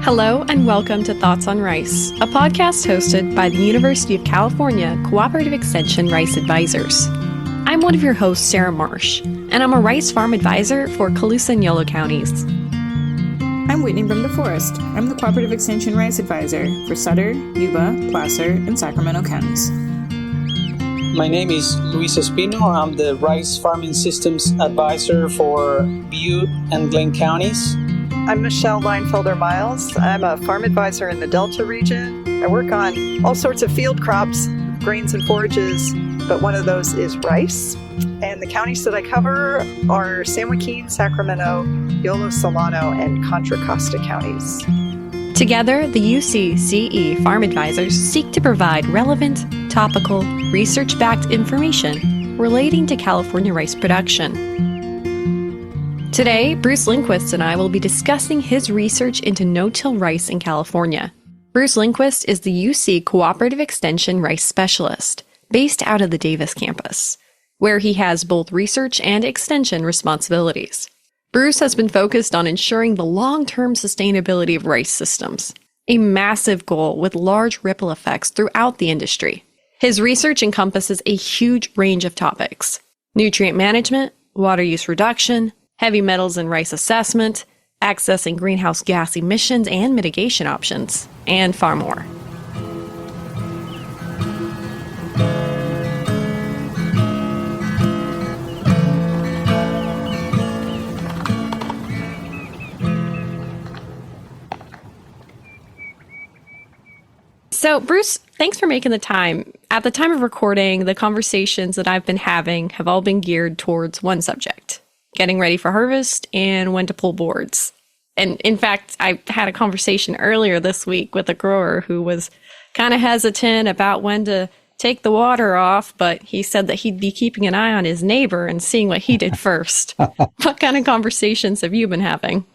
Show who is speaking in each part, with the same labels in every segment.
Speaker 1: Hello and welcome to Thoughts on Rice, a podcast hosted by the University of California Cooperative Extension Rice Advisors. I'm one of your hosts, Sarah Marsh, and I'm a rice farm advisor for Colusa and Yolo counties.
Speaker 2: I'm Whitney from DeForest. I'm the Cooperative Extension Rice Advisor for Sutter, Yuba, Placer, and Sacramento counties.
Speaker 3: My name is Luis Espino. I'm the Rice Farming Systems Advisor for Butte and Glenn counties.
Speaker 4: I'm Michelle Leinfelder-Miles. I'm a farm advisor in the Delta region. I work on all sorts of field crops, grains and forages, but one of those is rice. And the counties that I cover are San Joaquin, Sacramento, Yolo, Solano, and Contra Costa counties.
Speaker 1: Together, the UCCE Farm Advisors seek to provide relevant, topical, research-backed information relating to California rice production. Today, Bruce Linquist and I will be discussing his research into no-till rice in California. Bruce Linquist is the UC Cooperative Extension Rice Specialist, based out of the Davis campus, where he has both research and extension responsibilities. Bruce has been focused on ensuring the long-term sustainability of rice systems, a massive goal with large ripple effects throughout the industry. His research encompasses a huge range of topics: nutrient management, water use reduction, heavy metals in rice assessment, accessing greenhouse gas emissions and mitigation options, and far more. So, Bruce, thanks for making the time. At the time of recording, the conversations that I've been having have all been geared towards one subject: getting ready for harvest and when to pull boards. And in fact, I had a conversation earlier this week with a grower who was kind of hesitant about when to take the water off, but he said that he'd be keeping an eye on his neighbor and seeing what he did first. What kind of conversations have you been having?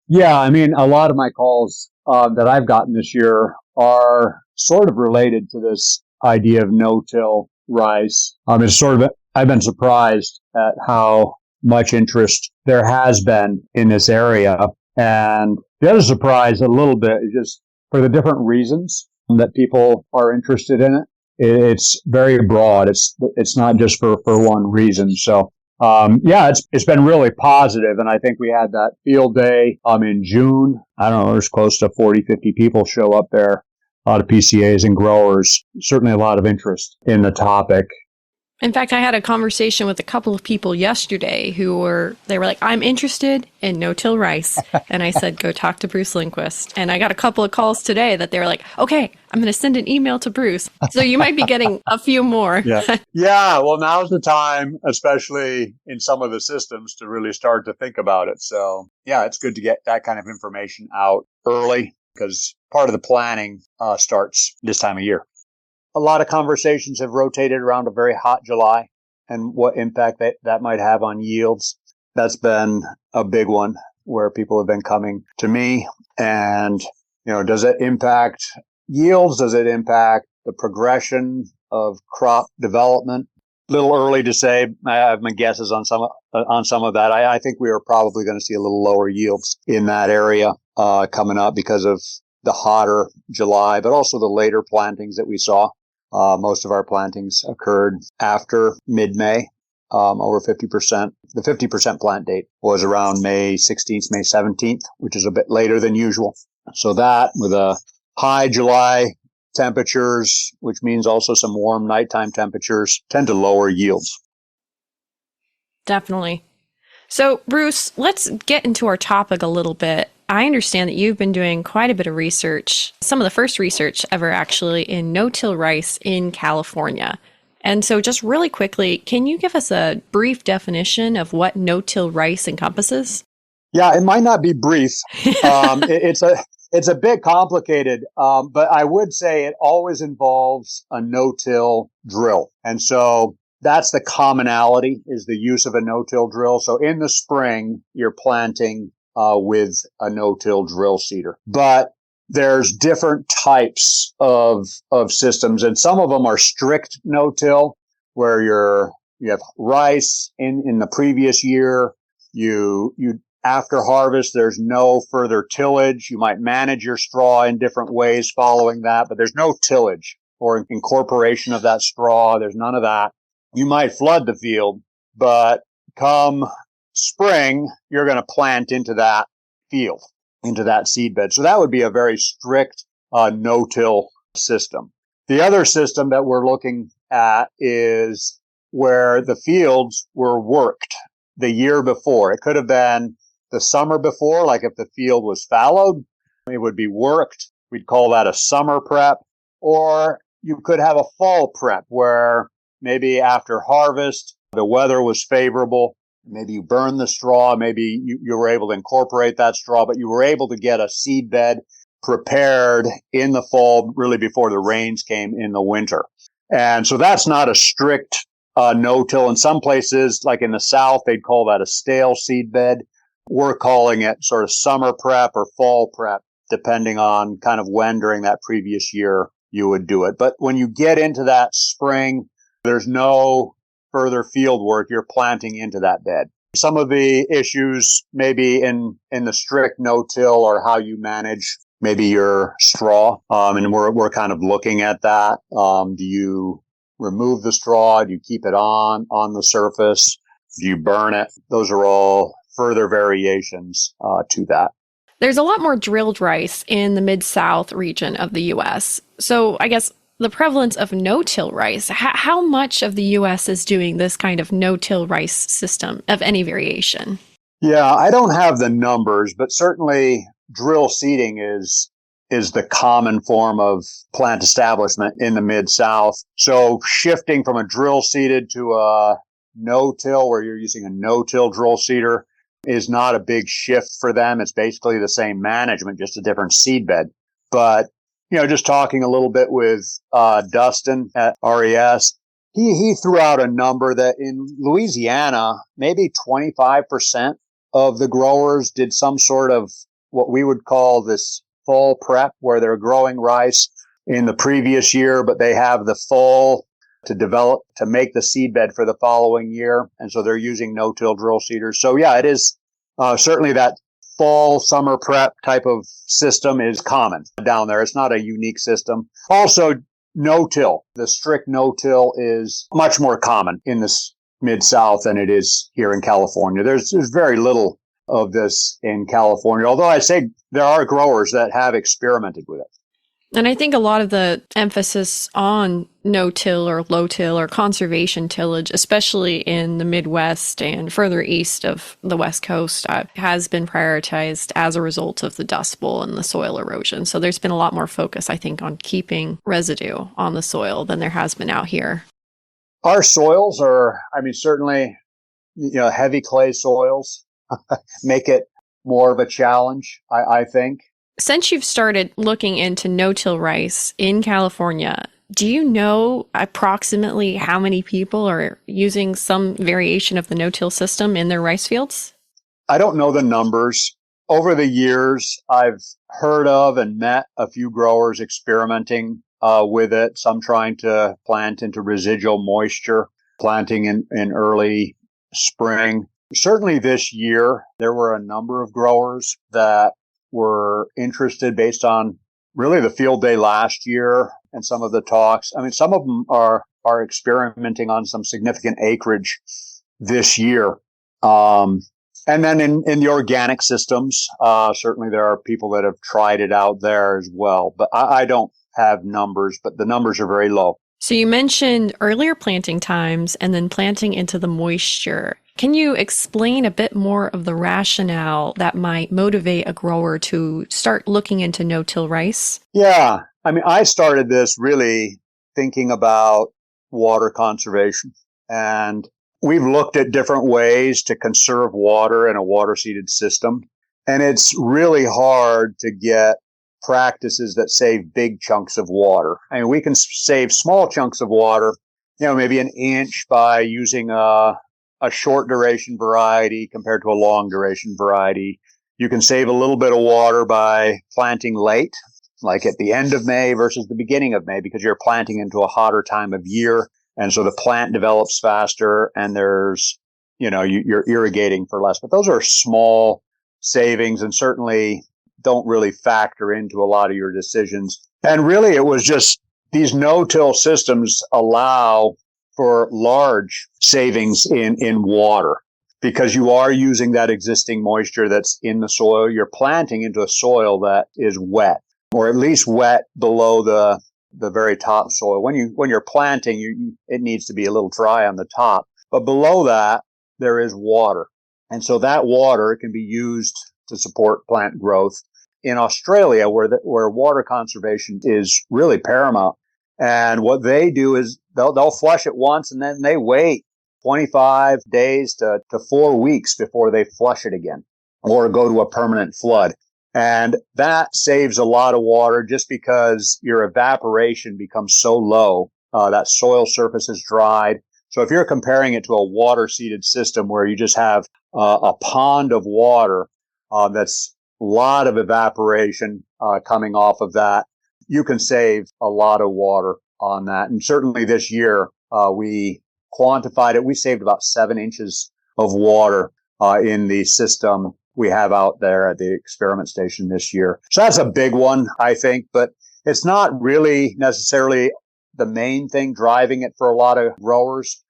Speaker 5: Yeah, I mean, a lot of my calls that I've gotten this year are sort of related to this idea of no-till rice. I've been surprised at how much interest there has been in this area. And the other surprise a little bit is just for the different reasons that people are interested in it. It's very broad. It's not just for one reason. So, it's been really positive. And I think we had that field day, in June. I don't know, there's close to 40, 50 people show up there, a lot of PCAs and growers, certainly a lot of interest in the topic.
Speaker 1: In fact, I had a conversation with a couple of people yesterday they were like, I'm interested in no-till rice. And I said, go talk to Bruce Linquist. And I got a couple of calls today that they were like, okay, I'm going to send an email to Bruce. So you might be getting a few more.
Speaker 5: Yeah. Well, now's the time, especially in some of the systems, to really start to think about it. So yeah, it's good to get that kind of information out early because part of the planning starts this time of year. A lot of conversations have rotated around a very hot July and what impact that might have on yields. That's been a big one where people have been coming to me. And, does it impact yields? Does it impact the progression of crop development? A little early to say. I have my guesses on some of that. I think we are probably going to see a little lower yields in that area coming up because of the hotter July, but also the later plantings that we saw. Most of our plantings occurred after mid-May, over 50%. The 50% plant date was around May 16th, May 17th, which is a bit later than usual. So that, with a high July temperatures, which means also some warm nighttime temperatures, tend to lower yields.
Speaker 1: Definitely. So, Bruce, let's get into our topic a little bit. I understand that you've been doing quite a bit of research, some of the first research ever actually, in no-till rice in California. And so just really quickly, can you give us a brief definition of what no-till rice encompasses?
Speaker 5: Yeah, it might not be brief. It's a bit complicated, but I would say it always involves a no-till drill. And so that's the commonality, is the use of a no-till drill. So in the spring, you're planting with a no-till drill seeder. But there's different types of systems, and some of them are strict no-till, where you have rice in the previous year. You After harvest, there's no further tillage. You might manage your straw in different ways following that, but there's no tillage or incorporation of that straw. There's none of that. You might flood the field, but come spring, you're going to plant into that field, into that seed bed. So that would be a very strict no-till system. The other system that we're looking at is where the fields were worked the year before. It could have been the summer before, like if the field was fallowed, it would be worked. We'd call that a summer prep. Or you could have a fall prep where maybe after harvest, the weather was favorable. Maybe you burned the straw. Maybe you were able to incorporate that straw, but you were able to get a seed bed prepared in the fall, really before the rains came in the winter. And so that's not a strict no-till. In some places, like in the South, they'd call that a stale seed bed. We're calling it sort of summer prep or fall prep, depending on kind of when during that previous year you would do it. But when you get into that spring, there's no further field work. You're planting into that bed. Some of the issues maybe in the strict no-till or how you manage maybe your straw. And we're kind of looking at that. Do you remove the straw? Do you keep it on the surface? Do you burn it? Those are all further variations to that.
Speaker 1: There's a lot more drilled rice in the Mid-South region of the U.S. So I guess the prevalence of no-till rice, how much of the U.S. is doing this kind of no-till rice system of any variation?
Speaker 5: Yeah, I don't have the numbers, but certainly drill seeding is the common form of plant establishment in the Mid-South. So shifting from a drill seeded to a no-till, where you're using a no-till drill seeder, is not a big shift for them. It's basically the same management, just a different seed bed. But, just talking a little bit with Dustin at RES, he threw out a number that in Louisiana, maybe 25% of the growers did some sort of what we would call this fall prep, where they're growing rice in the previous year, but they have the fall to make the seed bed for the following year. And so they're using no-till drill seeders. So yeah, it is certainly that fall, summer prep type of system is common down there. It's not a unique system. Also, no-till, the strict no-till is much more common in this Mid-South than it is here in California. There's very little of this in California, although I say there are growers that have experimented with it.
Speaker 1: And I think a lot of the emphasis on no-till or low-till or conservation tillage, especially in the Midwest and further east of the West Coast, has been prioritized as a result of the Dust Bowl and the soil erosion. So there's been a lot more focus, I think, on keeping residue on the soil than there has been out here.
Speaker 5: Our soils are, certainly, heavy clay soils make it more of a challenge, I think.
Speaker 1: Since you've started looking into no-till rice in California, do you know approximately how many people are using some variation of the no-till system in their rice fields?
Speaker 5: I don't know the numbers. Over the years, I've heard of and met a few growers experimenting with it, some trying to plant into residual moisture, planting in early spring. Certainly this year, there were a number of growers that were interested based on really the field day last year and some of the talks. Some of them are experimenting on some significant acreage this year. And then in the organic systems, certainly there are people that have tried it out there as well. But I don't have numbers, but the numbers are very low.
Speaker 1: So you mentioned earlier planting times and then planting into the moisture. Can you explain a bit more of the rationale that might motivate a grower to start looking into no-till rice?
Speaker 5: Yeah. I started this really thinking about water conservation. And we've looked at different ways to conserve water in a water-seeded system. And it's really hard to get practices that save big chunks of water. We can save small chunks of water, maybe an inch by using a short duration variety compared to a long duration variety. You can save a little bit of water by planting late, like at the end of May versus the beginning of May, because you're planting into a hotter time of year. And so the plant develops faster and you're irrigating for less. But those are small savings and certainly don't really factor into a lot of your decisions. And really, it was just these no-till systems allow for large savings in water because you are using that existing moisture that's in the soil. You're planting into a soil that is wet, or at least wet below the very top soil. When you're planting, it needs to be a little dry on the top, but below that there is water, and so that water can be used to support plant growth. In Australia, where water conservation is really paramount, and what they do is they'll flush it once and then they wait 25 days to 4 weeks before they flush it again or go to a permanent flood. And that saves a lot of water just because your evaporation becomes so low, that soil surface is dried. So if you're comparing it to a water-seeded system where you just have a pond of water that's a lot of evaporation coming off of that, you can save a lot of water on that. And certainly this year, we quantified it. We saved about 7 inches of water in the system we have out there at the experiment station this year. So that's a big one, I think, but it's not really necessarily the main thing driving it for a lot of growers.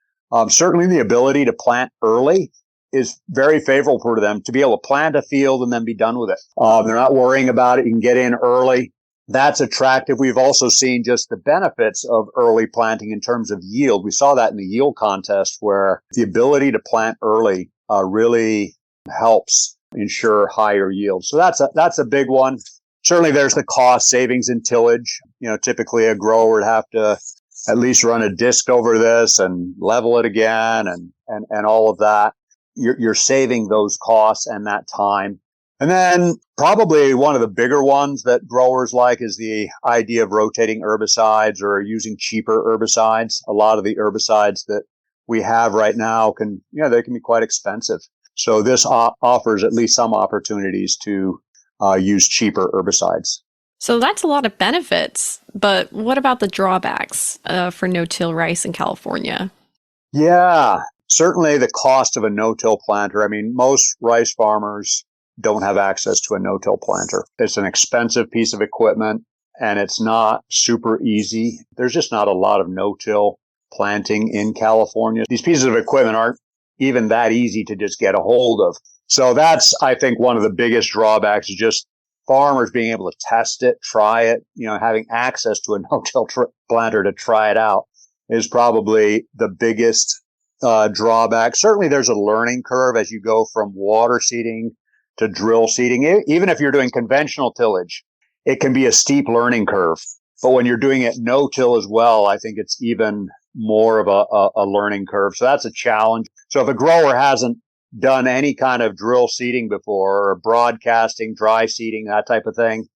Speaker 5: Certainly the ability to plant early is very favorable for them to be able to plant a field and then be done with it. They're not worrying about it. You can get in early. That's attractive. We've also seen just the benefits of early planting in terms of yield. We saw that in the yield contest where the ability to plant early really helps ensure higher yield. So that's a big one. Certainly there's the cost savings in tillage. Typically a grower would have to at least run a disc over this and level it again and all of that. You're saving those costs and that time. And then probably one of the bigger ones that growers like is the idea of rotating herbicides or using cheaper herbicides. A lot of the herbicides that we have right now they can be quite expensive. So this offers at least some opportunities to use cheaper herbicides.
Speaker 1: So that's a lot of benefits, but what about the drawbacks for no-till rice in California?
Speaker 5: Yeah, certainly the cost of a no-till planter. I mean, most rice farmers don't have access to a no-till planter. It's an expensive piece of equipment and it's not super easy. There's just not a lot of no-till planting in California. These pieces of equipment aren't even that easy to just get a hold of. So that's, I think, one of the biggest drawbacks is just farmers being able to test it, try it, having access to a no-till planter to try it out is probably the biggest drawback. Certainly there's a learning curve as you go from water seeding to drill seeding. Even if you're doing conventional tillage, it can be a steep learning curve. But when you're doing it no-till as well, I think it's even more of a learning curve. So that's a challenge. So if a grower hasn't done any kind of drill seeding before or broadcasting, dry seeding, that type of thing,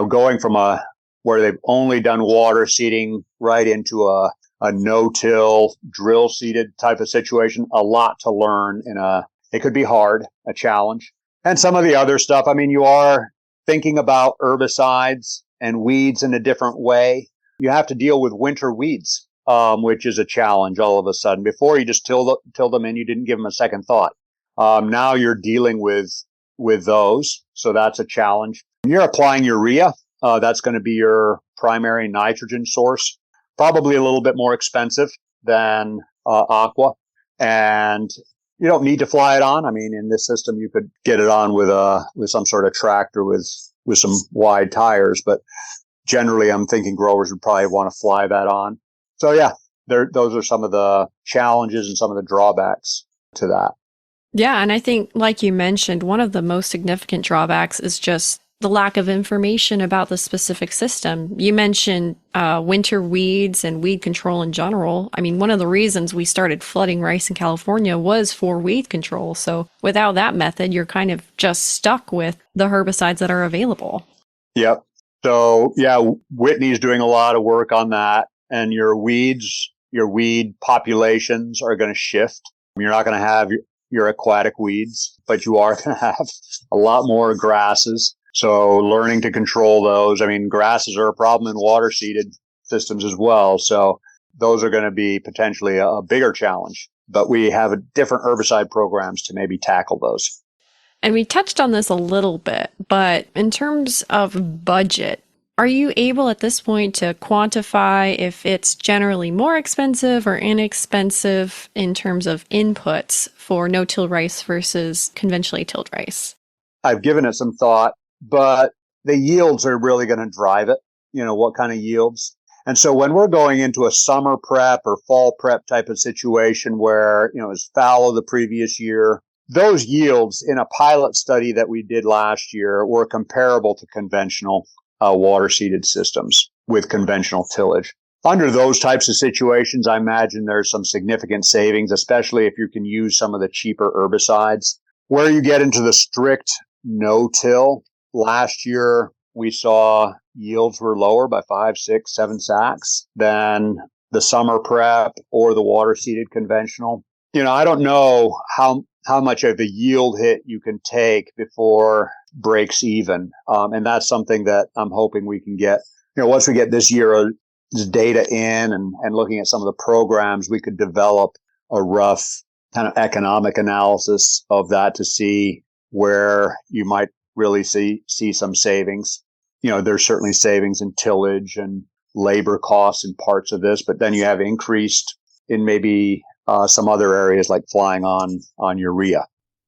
Speaker 5: going from where they've only done water seeding right into a no-till drill seeded type of situation, a lot to learn it could be hard, a challenge. And some of the other stuff, I mean, you are thinking about herbicides and weeds in a different way. You have to deal with winter weeds, which is a challenge all of a sudden. Before you just tilled them and you didn't give them a second thought. Now you're dealing with those. So that's a challenge. You're applying urea. That's going to be your primary nitrogen source. Probably a little bit more expensive than aqua. And you don't need to fly it on. I mean, in this system, you could get it on with some sort of tractor with some wide tires. But generally, I'm thinking growers would probably want to fly that on. So yeah, those are some of the challenges and some of the drawbacks to that.
Speaker 1: Yeah, and I think, like you mentioned, one of the most significant drawbacks is just the lack of information about the specific system. You mentioned winter weeds and weed control in general. I mean, one of the reasons we started flooding rice in California was for weed control. So without that method, you're kind of just stuck with the herbicides that are available.
Speaker 5: Yep. So yeah, Whitney's doing a lot of work on that. And your weed populations are going to shift. You're not going to have your aquatic weeds, but you are going to have a lot more grasses. So learning to control those. I mean, grasses are a problem in water-seeded systems as well. So those are going to be potentially a bigger challenge. But we have different herbicide programs to maybe tackle those.
Speaker 1: And we touched on this a little bit, but in terms of budget, are you able at this point to quantify if it's generally more expensive or inexpensive in terms of inputs for no-till rice versus conventionally tilled rice?
Speaker 5: I've given it some thought, but the yields are really going to drive it, what kind of yields. And so when we're going into a summer prep or fall prep type of situation where, it was fallow the previous year, those yields in a pilot study that we did last year were comparable to conventional water-seeded systems with conventional tillage. Under those types of situations, I imagine there's some significant savings, especially if you can use some of the cheaper herbicides. Where you get into the strict no-till, last year we saw yields were lower by 5, 6, 7 sacks than the summer prep or the water-seeded conventional. I don't know how much of a yield hit you can take before breaks even. And that's something that I'm hoping we can get. Once we get this year's data in and looking at some of the programs, we could develop a rough kind of economic analysis of that to see where you might really see some savings. There's certainly savings in tillage and labor costs in parts of this, but then you have increased in maybe some other areas like flying on urea.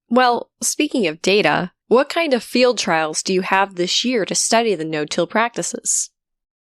Speaker 1: Well, speaking of data, what kind of field trials do you have this year to study the no-till practices?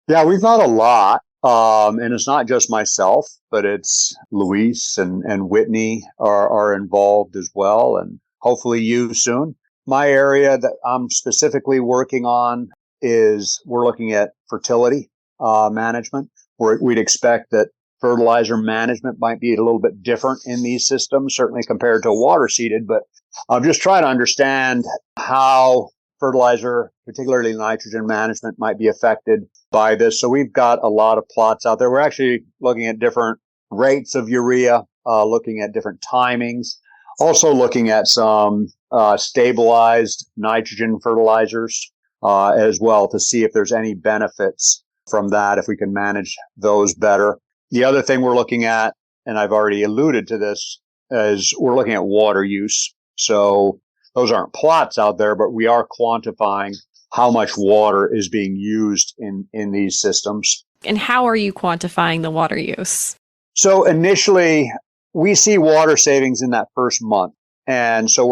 Speaker 5: Yeah, we've got a lot. And it's not just myself, but it's Luis and Whitney are involved as well, and hopefully you soon. My area that I'm specifically working on is we're looking at fertility management, where we'd expect that fertilizer management might be a little bit different in these systems, certainly compared to water seeded, but I'm just trying to understand how fertilizer, particularly nitrogen management, might be affected by this. So we've got a lot of plots out there. We're actually looking at different rates of urea, looking at different timings, also looking at some stabilized nitrogen fertilizers as well to see if there's any benefits from that, if we can manage those better. The other thing we're looking at, and I've already alluded to this, is we're looking at water use. So those aren't plots out there, but we are quantifying how much water is being used in these systems.
Speaker 1: And how are you quantifying the water use?
Speaker 5: So initially, we see water savings in that first month. And so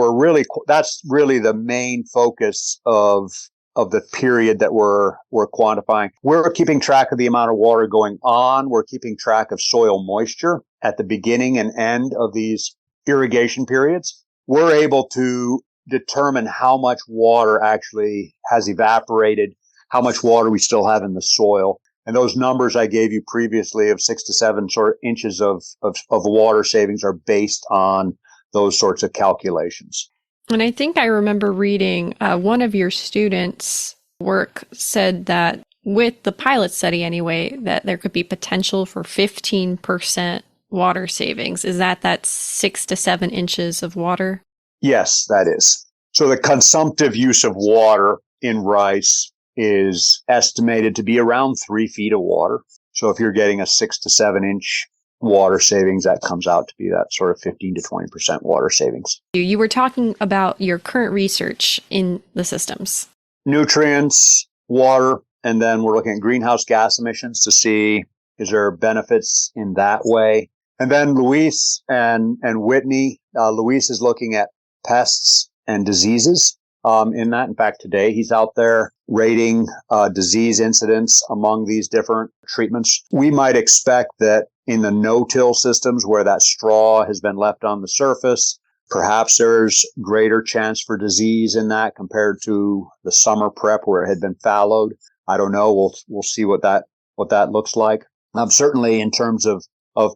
Speaker 5: that's really the main focus of the period that we're quantifying. We're keeping track of the amount of water going on. We're keeping track of soil moisture at the beginning and end of these irrigation periods. We're able to determine how much water actually has evaporated, how much water we still have in the soil. And those numbers I gave you previously of 6 to 7 sort of inches of water savings are based on those sorts of calculations.
Speaker 1: And I think I remember reading one of your students' work said that with the pilot study anyway, that there could be potential for 15% water savings. Is that 6 to 7 inches of water?
Speaker 5: Yes, that is. So the consumptive use of water in rice is estimated to be around 3 feet of water. So if you're getting a 6 to 7 inch water savings, that comes out to be that sort of 15 to 20% water savings.
Speaker 1: You were talking about your current research in the systems.
Speaker 5: Nutrients, water, and then we're looking at greenhouse gas emissions to see is there benefits in that way. And then Luis and Whitney, Luis is looking at pests and diseases in that. In fact, today he's out there rating disease incidence among these different treatments. We might expect that in the no-till systems where that straw has been left on the surface, perhaps there's greater chance for disease in that compared to the summer prep where it had been fallowed. I don't know. We'll see what that looks like. Certainly in terms of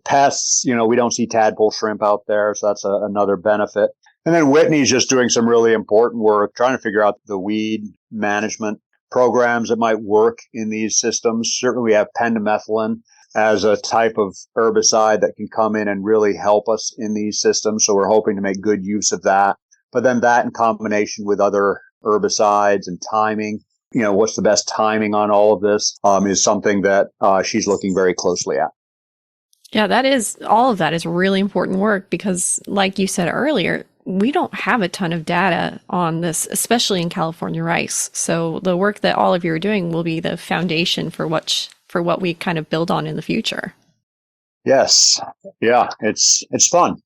Speaker 5: pests, we don't see tadpole shrimp out there, so that's another benefit. And then Whitney's just doing some really important work, trying to figure out the weed management programs that might work in these systems. Certainly we have pendimethalin as a type of herbicide that can come in and really help us in these systems. So we're hoping to make good use of that. But then that in combination with other herbicides and timing, what's the best timing on all of this is something that she's looking very closely at.
Speaker 1: Yeah, all of that is really important work because, like you said earlier, we don't have a ton of data on this, especially in California rice. So the work that all of you are doing will be the foundation for what we kind of build on in the future.
Speaker 5: Yes. Yeah, it's fun.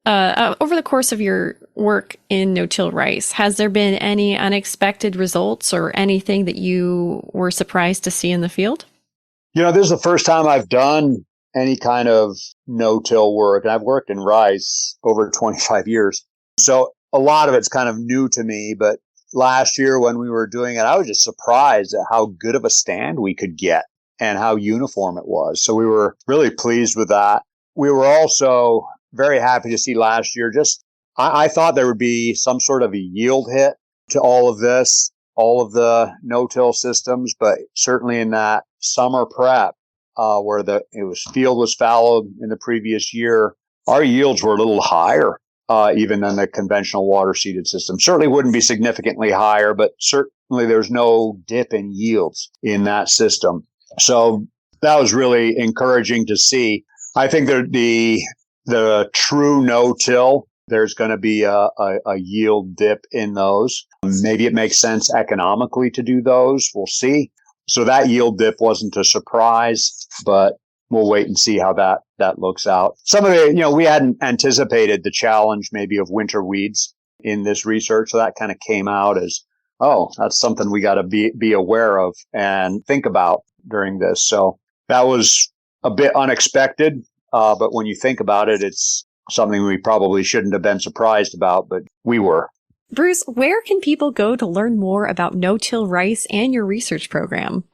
Speaker 1: Over the course of your work in no-till rice, has there been any unexpected results or anything that you were surprised to see in the field?
Speaker 5: This is the first time I've done any kind of no-till work. And I've worked in rice over 25 years. So a lot of it's kind of new to me. But last year when we were doing it, I was just surprised at how good of a stand we could get and how uniform it was. So we were really pleased with that. We were also very happy to see last year I thought there would be some sort of a yield hit to all of this, all of the no-till systems, but certainly in that summer prep where field was fallowed in the previous year, our yields were a little higher even than the conventional water-seeded system. Certainly wouldn't be significantly higher, but certainly there's no dip in yields in that system. So that was really encouraging to see. I think that the true no-till, there's going to be a yield dip in those. Maybe it makes sense economically to do those. We'll see. So that yield dip wasn't a surprise, but we'll wait and see how that looks out. Some of it, we hadn't anticipated the challenge maybe of winter weeds in this research. So that kind of came out as, that's something we got to be aware of and think about during this. So that was a bit unexpected. But when you think about it, it's something we probably shouldn't have been surprised about, but we were.
Speaker 1: Bruce, where can people go to learn more about no-till rice and your research program?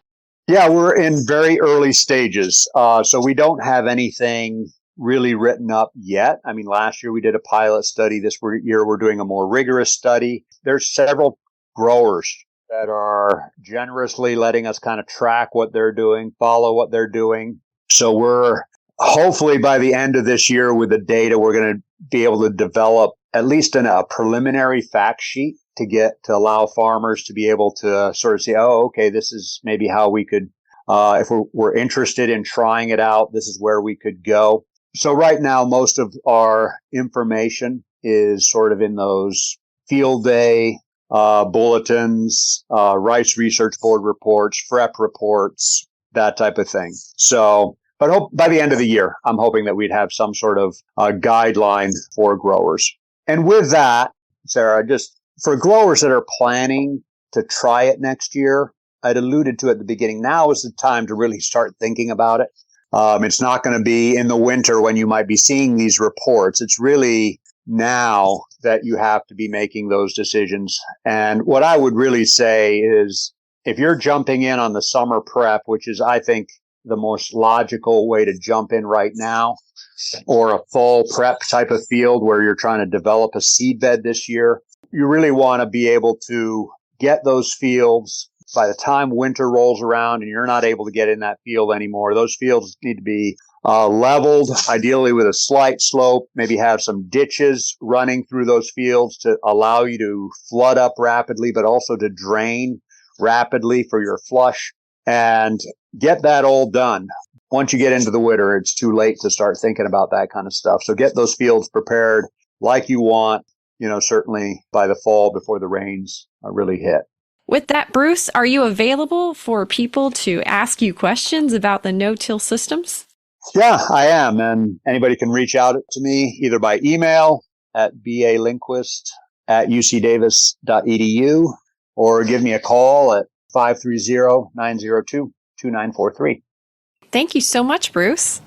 Speaker 5: Yeah, we're in very early stages. So we don't have anything really written up yet. I mean, last year we did a pilot study. This year we're doing a more rigorous study. There's several growers that are generously letting us kind of track what they're doing, follow what they're doing. So we're hopefully by the end of this year with the data, we're going to be able to develop at least a preliminary fact sheet to allow farmers to be able to sort of say, okay, this is maybe how we could, if we're interested in trying it out, this is where we could go. So right now, most of our information is sort of in those field day bulletins, Rice Research Board reports, FREP reports, that type of thing. So, but by the end of the year, I'm hoping that we'd have some sort of guideline for growers. And with that, Sarah, just for growers that are planning to try it next year, I'd alluded to at the beginning, now is the time to really start thinking about it. It's not going to be in the winter when you might be seeing these reports. It's really now that you have to be making those decisions. And what I would really say is if you're jumping in on the summer prep, which is, I think, the most logical way to jump in right now, or a fall prep type of field where you're trying to develop a seed bed this year, you really want to be able to get those fields by the time winter rolls around and you're not able to get in that field anymore. Those fields need to be leveled, ideally with a slight slope, maybe have some ditches running through those fields to allow you to flood up rapidly, but also to drain rapidly for your flush, and get that all done. Once you get into the winter, it's too late to start thinking about that kind of stuff. So get those fields prepared like you want, certainly by the fall before the rains really hit.
Speaker 1: With that, Bruce, are you available for people to ask you questions about the no-till systems?
Speaker 5: Yeah, I am. And anybody can reach out to me either by email at balinquist@ucdavis.edu or give me a call at 530-902-2943.
Speaker 1: Thank you so much, Bruce.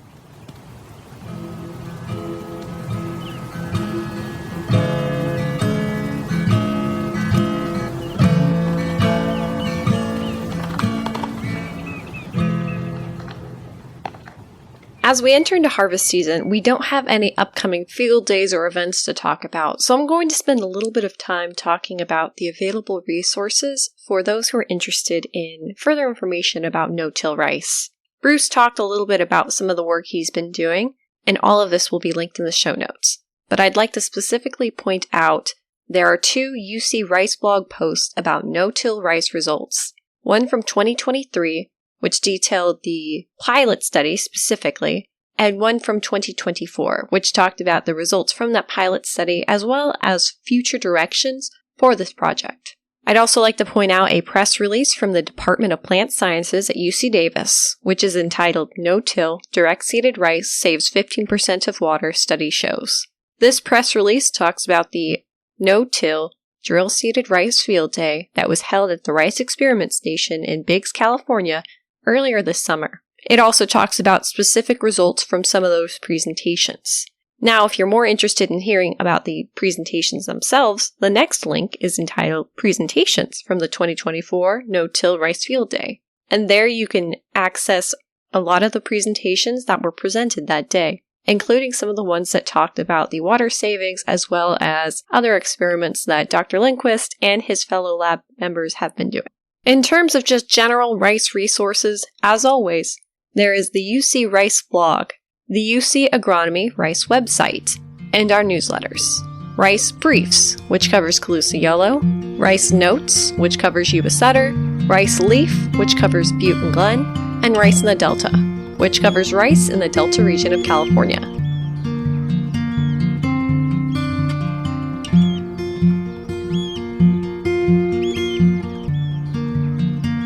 Speaker 1: As we enter into harvest season, we don't have any upcoming field days or events to talk about, so I'm going to spend a little bit of time talking about the available resources for those who are interested in further information about no-till rice. Bruce talked a little bit about some of the work he's been doing, and all of this will be linked in the show notes. But I'd like to specifically point out there are 2 UC Rice blog posts about no-till rice results. One from 2023, which detailed the pilot study specifically, and one from 2024, which talked about the results from that pilot study as well as future directions for this project. I'd also like to point out a press release from the Department of Plant Sciences at UC Davis, which is entitled No-Till Direct-Seeded Rice Saves 15% of Water Study Shows. This press release talks about the No-Till Drill-Seeded Rice Field Day that was held at the Rice Experiment Station in Biggs, California, earlier this summer. It also talks about specific results from some of those presentations. Now, if you're more interested in hearing about the presentations themselves, the next link is entitled Presentations from the 2024 No-Till Rice Field Day. And there you can access a lot of the presentations that were presented that day, including some of the ones that talked about the water savings as well as other experiments that Dr. Linquist and his fellow lab members have been doing. In terms of just general rice resources, as always, there is the UC Rice blog, the UC Agronomy Rice website, and our newsletters. Rice Briefs, which covers Calusa Yellow, Rice Notes, which covers Yuba Sutter, Rice Leaf, which covers Butte and Glen, and Rice in the Delta, which covers rice in the Delta region of California.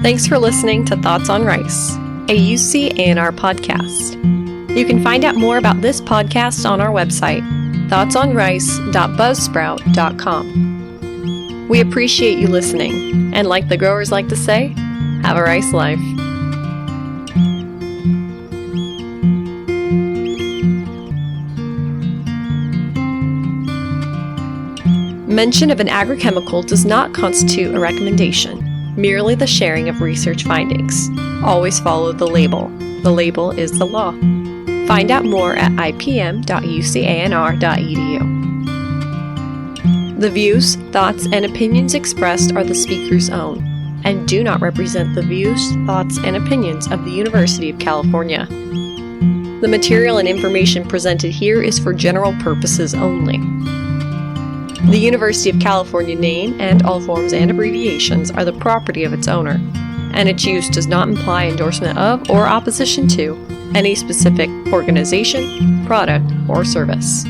Speaker 1: Thanks for listening to Thoughts on Rice, a UC A&R podcast. You can find out more about this podcast on our website, thoughtsonrice.buzzsprout.com. We appreciate you listening, and like the growers like to say, have a rice life. Mention of an agrochemical does not constitute a recommendation, merely the sharing of research findings. Always follow the label. The label is the law. Find out more at ipm.ucanr.edu. The views, thoughts, and opinions expressed are the speaker's own and do not represent the views, thoughts, and opinions of the University of California. The material and information presented here is for general purposes only. The University of California name and all forms and abbreviations are the property of its owner, and its use does not imply endorsement of or opposition to any specific organization, product, or service.